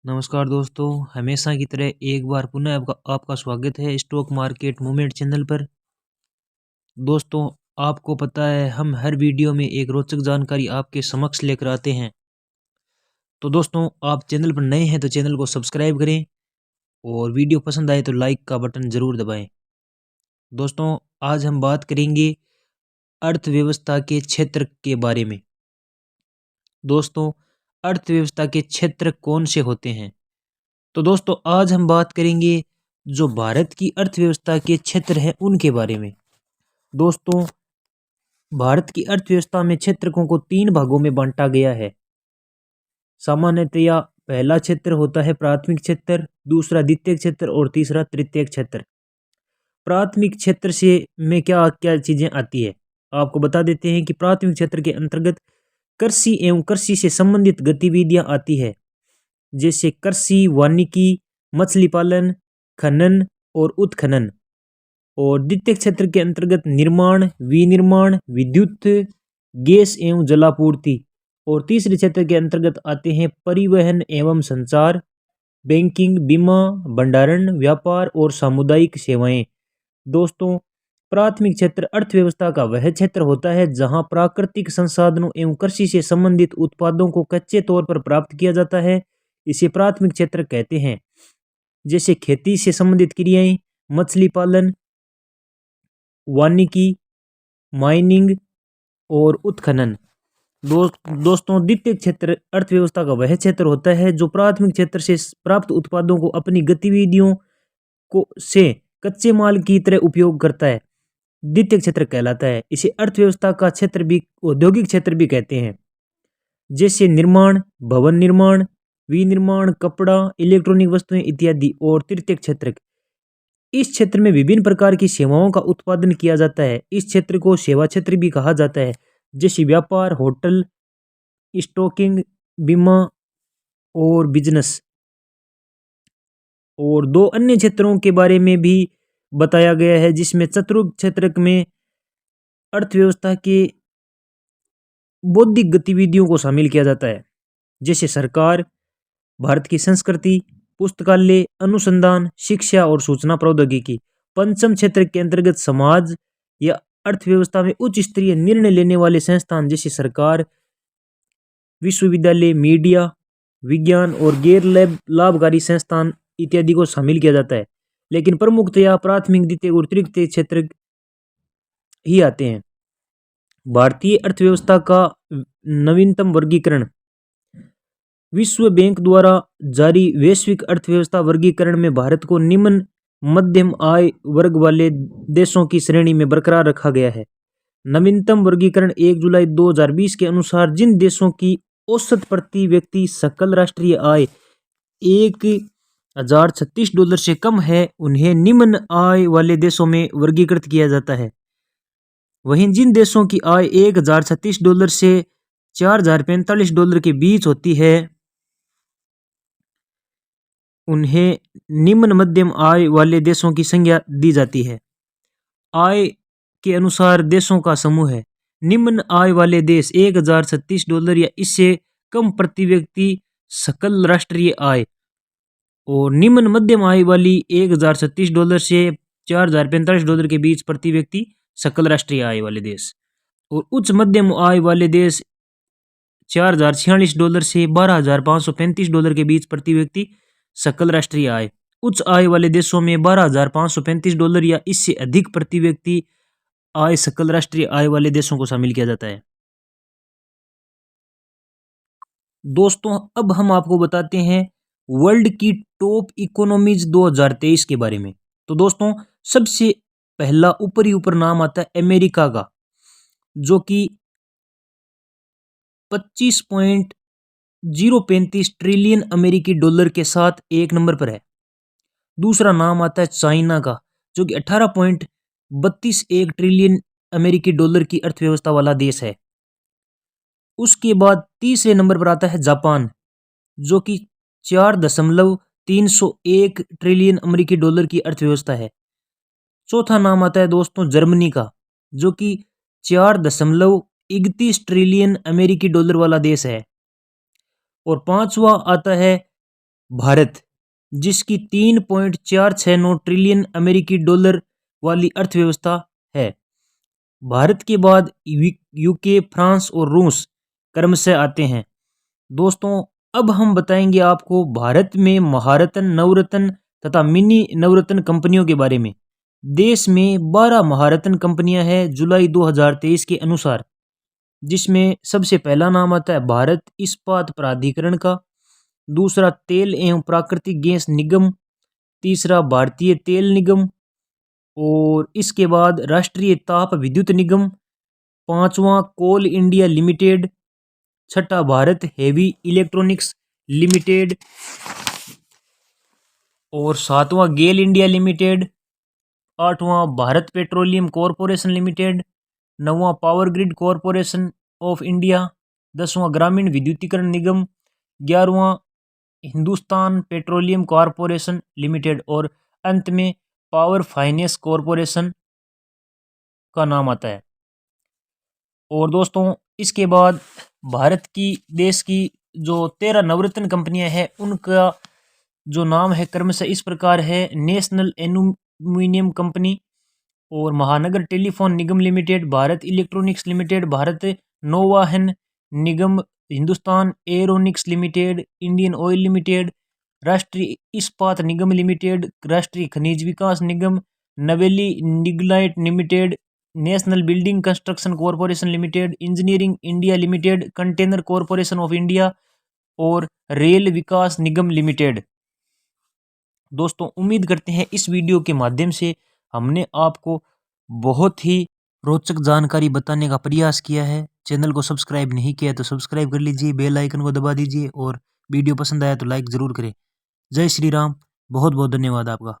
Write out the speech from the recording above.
नमस्कार दोस्तों, हमेशा की तरह एक बार पुनः आपका आपका स्वागत है स्टॉक मार्केट मूवमेंट चैनल पर। दोस्तों, आपको पता है हम हर वीडियो में एक रोचक जानकारी आपके समक्ष लेकर आते हैं। तो दोस्तों, आप चैनल पर नए हैं तो चैनल को सब्सक्राइब करें और वीडियो पसंद आए तो लाइक का बटन ज़रूर दबाएं। दोस्तों, आज हम बात करेंगे अर्थव्यवस्था के क्षेत्र के बारे में। दोस्तों, अर्थव्यवस्था के क्षेत्र कौन से होते हैं? तो दोस्तों, आज हम बात करेंगे जो भारत की अर्थव्यवस्था के क्षेत्र हैं उनके बारे में। दोस्तों, भारत की अर्थव्यवस्था में क्षेत्रकों को 3 भागों में बांटा गया है। सामान्यतया पहला क्षेत्र होता है प्राथमिक क्षेत्र, दूसरा द्वितीयक क्षेत्र और तीसरा तृतीयक क्षेत्र। प्राथमिक क्षेत्र से में क्या क्या चीजें आती है आपको बता देते हैं कि प्राथमिक क्षेत्र के अंतर्गत कृषि एवं कृषि से संबंधित गतिविधियां आती है, जैसे कृषि, वानिकी, मछली पालन, खनन और उत्खनन। और द्वितीय क्षेत्र के अंतर्गत निर्माण, विनिर्माण, विद्युत, गैस एवं जलापूर्ति। और तीसरे क्षेत्र के अंतर्गत आते हैं परिवहन एवं संचार, बैंकिंग, बीमा, भंडारण, व्यापार और सामुदायिक सेवाएं। दोस्तों, प्राथमिक क्षेत्र अर्थव्यवस्था का वह क्षेत्र होता है जहां प्राकृतिक संसाधनों एवं कृषि से संबंधित उत्पादों को कच्चे तौर पर प्राप्त किया जाता है। इसे प्राथमिक क्षेत्र कहते हैं। जैसे खेती से संबंधित क्रियाएं, मछली पालन, वानिकी, माइनिंग और उत्खनन। दोस्तों, द्वितीय क्षेत्र अर्थव्यवस्था का वह क्षेत्र होता है जो प्राथमिक क्षेत्र से प्राप्त उत्पादों को अपनी गतिविधियों को से कच्चे माल की तरह उपयोग करता है, द्वितीय क्षेत्र कहलाता है। इसे अर्थव्यवस्था का क्षेत्र भी औद्योगिक क्षेत्र भी कहते हैं। जैसे निर्माण, भवन निर्माण, विनिर्माण, कपड़ा, इलेक्ट्रॉनिक वस्तुएं इत्यादि। और तृतीय क्षेत्र, इस क्षेत्र में विभिन्न प्रकार की सेवाओं का उत्पादन किया जाता है। इस क्षेत्र को सेवा क्षेत्र भी कहा जाता है, जैसे व्यापार, होटल, स्टॉकिंग, बीमा और बिजनेस। और 2 अन्य क्षेत्रों के बारे में भी बताया गया है, जिसमें चतुर्थ क्षेत्र में अर्थव्यवस्था के बौद्धिक गतिविधियों को शामिल किया जाता है, जैसे सरकार, भारत की संस्कृति, पुस्तकालय, अनुसंधान, शिक्षा और सूचना प्रौद्योगिकी। पंचम क्षेत्र के अंतर्गत समाज या अर्थव्यवस्था में उच्च स्तरीय निर्णय लेने वाले संस्थान, जैसे सरकार, विश्वविद्यालय, मीडिया, विज्ञान और गैर लाभकारी संस्थान इत्यादि को शामिल किया जाता है। लेकिन प्रमुखतया प्राथमिक, द्वितीय और तृतीय क्षेत्र ही आते हैं। भारतीय अर्थव्यवस्था का नवीनतम वर्गीकरण विश्व बैंक द्वारा जारी वैश्विक अर्थव्यवस्था वर्गीकरण में भारत को निम्न मध्यम आय वर्ग वाले देशों की श्रेणी में बरकरार रखा गया है। नवीनतम वर्गीकरण 1 जुलाई 2020 के अनुसार जिन देशों की औसत प्रति व्यक्ति सकल राष्ट्रीय आय $1036 से कम है, उन्हें निम्न आय वाले देशों में वर्गीकृत किया जाता है। वहीं जिन देशों की आय $1036 से $4045 के बीच होती है, उन्हें निम्न मध्यम आय वाले देशों की संज्ञा दी जाती है। आय के अनुसार देशों का समूह है। निम्न आय वाले देश $1036 या इससे कम प्रति व्यक्ति सकल राष्ट्रीय आय। और निम्न मध्यम आय वाली $1036 से $4045 के बीच प्रति व्यक्ति सकल राष्ट्रीय आय वाले देश। और उच्च मध्यम आय वाले देश $4046 से $12,535 के बीच प्रति व्यक्ति सकल राष्ट्रीय आय। उच्च आय वाले देशों में $12,535 या इससे अधिक प्रति व्यक्ति आय सकल राष्ट्रीय आय वाले देशों को शामिल किया जाता है। दोस्तों, अब हम आपको बताते हैं वर्ल्ड की टॉप इकोनॉमीज 2023 के बारे में। तो दोस्तों, सबसे पहला ऊपर नाम आता है अमेरिका का, जो कि 25.035 ट्रिलियन अमेरिकी डॉलर के साथ 1 नंबर पर है। दूसरा नाम आता है चाइना का, जो कि 18.32 ट्रिलियन अमेरिकी डॉलर की अर्थव्यवस्था वाला देश है। उसके बाद तीसरे नंबर पर आता है जापान, जो कि 4.301 ट्रिलियन अमेरिकी डॉलर की अर्थव्यवस्था है। चौथा नाम आता है दोस्तों जर्मनी का, जो कि 4.31 ट्रिलियन अमेरिकी डॉलर वाला देश है। और पांचवा आता है भारत, जिसकी 3.469 ट्रिलियन अमेरिकी डॉलर वाली अर्थव्यवस्था है। भारत के बाद यूके, फ्रांस और रूस क्रमशः आते हैं। दोस्तों, अब हम बताएंगे आपको भारत में महारत्न, नवरत्न तथा मिनी नवरत्न कंपनियों के बारे में। देश में 12 महारत्न कंपनियां हैं जुलाई 2023 के अनुसार, जिसमें सबसे पहला नाम आता है भारत इस्पात प्राधिकरण का, दूसरा तेल एवं प्राकृतिक गैस निगम, तीसरा भारतीय तेल निगम, और इसके बाद राष्ट्रीय ताप विद्युत निगम, पांचवा कोल इंडिया लिमिटेड, छठा भारत हेवी इलेक्ट्रॉनिक्स लिमिटेड, और सातवां गेल इंडिया लिमिटेड, आठवां भारत पेट्रोलियम कॉरपोरेशन लिमिटेड, नौवां power grid corporation of India, 10वां ग्रामीण विद्युतीकरण निगम, 11वां हिंदुस्तान पेट्रोलियम कॉरपोरेशन लिमिटेड, और अंत में पावर फाइनेंस कॉरपोरेशन का नाम आता है। और दोस्तों, इसके बाद भारत की देश की जो 13 नवरत्न कंपनियां हैं उनका जो नाम है क्रमशः इस प्रकार है: नेशनल एल्यूमिनियम कंपनी, और Mahanagar telephone Nigam limited, Bharat electronics limited, Bharat नौवहन निगम, Hindustan aeronautics limited, Indian oil limited, Rashtriya Ispat Nigam limited, राष्ट्रीय खनिज विकास निगम, Neyveli lignite limited, national building construction corporation limited, engineering India limited, container corporation of India, और रेल विकास निगम लिमिटेड। दोस्तों, उम्मीद करते हैं इस वीडियो के माध्यम से हमने आपको बहुत ही रोचक जानकारी बताने का प्रयास किया है। चैनल को सब्सक्राइब नहीं किया तो सब्सक्राइब कर लीजिए, बेल आइकन को दबा दीजिए, और वीडियो पसंद आया तो लाइक ज़रूर करें। जय श्री राम। बहुत बहुत धन्यवाद आपका।